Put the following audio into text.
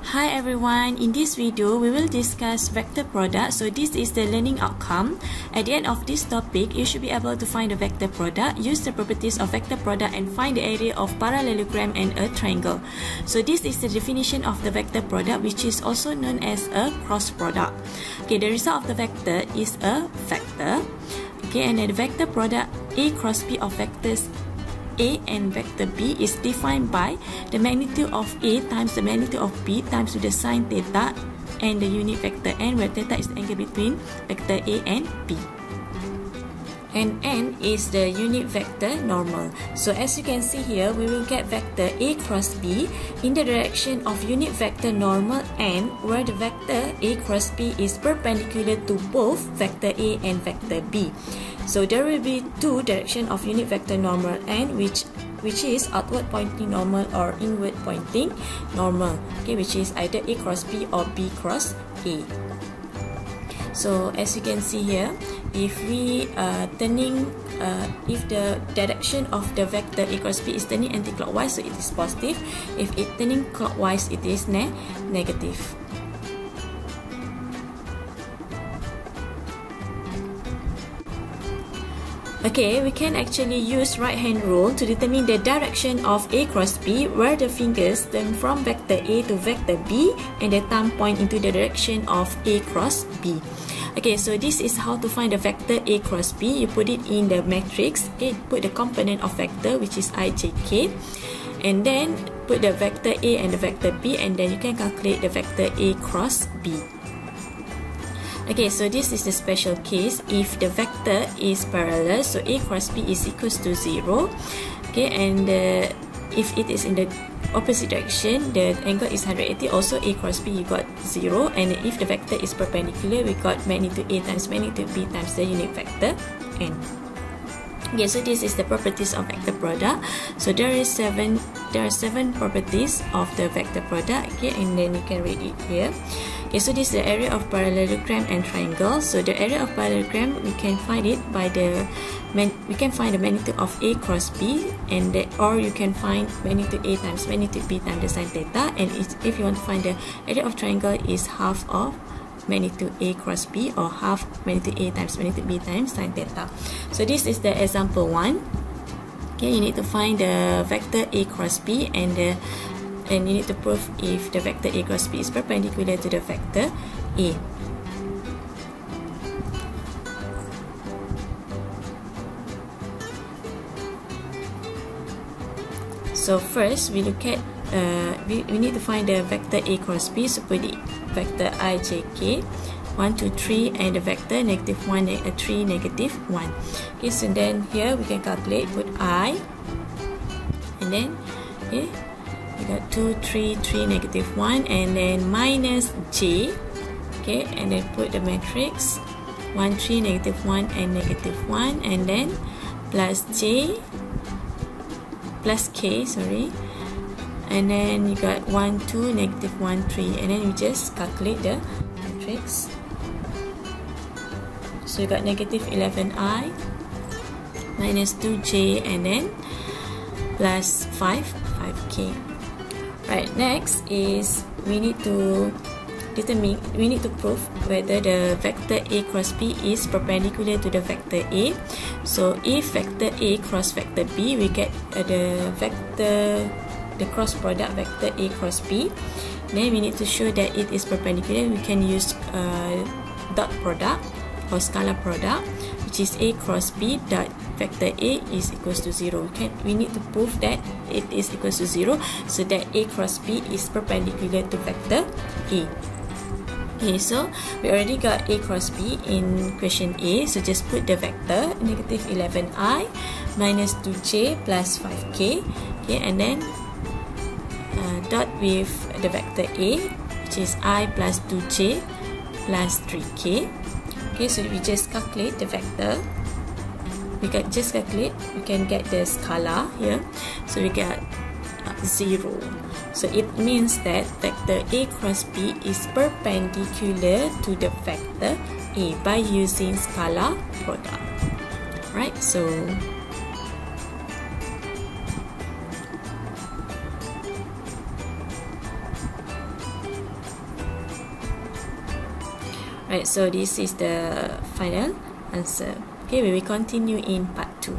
Hi everyone, in this video we will discuss vector product. So this is the learning outcome. At the end of this topic, you should be able to find the vector product, use the properties of vector product and find the area of parallelogram and a triangle. So this is the definition of the vector product, which is also known as a cross product. Okay, the result of the vector is a vector. Okay, and then the vector product A cross B of vectors A and vector B is defined by the magnitude of A times the magnitude of B times with the sine theta and the unit vector n, where theta is the angle between vector A and B. And n is the unit vector normal. So as you can see here, we will get vector A cross B in the direction of unit vector normal n, where the vector A cross B is perpendicular to both vector A and vector B. So there will be two direction of unit vector normal n, which is outward pointing normal or inward pointing normal. Okay, which is either A cross B or B cross A. So as you can see here, if we if the direction of the vector A cross B is turning anti-clockwise, so it is positive. If it turning clockwise, it is negative. Okay, we can actually use right hand rule to determine the direction of A cross B, where the fingers turn from vector A to vector B and the thumb point into the direction of A cross B. Okay, so this is how to find the vector A cross B. You put it in the matrix. Okay, put the component of vector, which is I, J, K, and then put the vector A and the vector B, and then you can calculate the vector A cross B. Okay, so this is the special case if the vector is parallel, so A cross B is equals to 0. Okay, and if it is in the opposite direction, the angle is 180, also A cross B you got 0. And if the vector is perpendicular, we got magnitude A times magnitude B times the unit vector n. Okay, so this is the properties of vector product. So there are seven properties of the vector product. Okay, and then you can read it here. Okay, so this is the area of parallelogram and triangle. So the area of parallelogram, we can find it by the find the magnitude of A cross B, and or you can find magnitude A times magnitude B times the sine theta. And if you want to find the area of triangle, is half of magnitude A cross B or half magnitude A times magnitude B times sine theta. So this is the example 1. Okay, you need to find the vector A cross B and you need to prove if the vector A cross B is perpendicular to the vector A. So first we look at we need to find the vector A cross B. So put the vector I, J, K, 1, 2, 3, and the vector negative 1, 3, negative 1. Okay, so then here we can calculate, put I, and then okay, we got 2, 3, 3, negative 1, and then minus J. Okay, and then put the matrix 1, 3, negative 1, and negative 1, and then plus J, plus K, sorry, and then you got 1, 2, negative 1, 3, and then you just calculate the matrix. So you got negative 11I minus 2J, and then plus 5K. Right, next is we need to prove whether the vector A cross B is perpendicular to the vector A. So if vector A cross vector B, we get the cross product vector A cross B. Then we need to show that it is perpendicular. We can use dot product or scalar product, which is A cross B dot vector A is equals to 0. We need to prove that it is equals to 0, so that A cross B is perpendicular to vector A. Okay, so we already got A cross B in question A, so just put the vector negative 11I minus 2J plus 5K. Okay, and then dot with the vector A, which is I plus 2J plus 3K. Okay, so we just calculate the vector. We can just calculate, we can get the scalar here. So we get 0. So it means that vector A cross B is perpendicular to the vector A by using scalar product. Right, so Right, so this is the final answer. Okay, we will continue in part 2.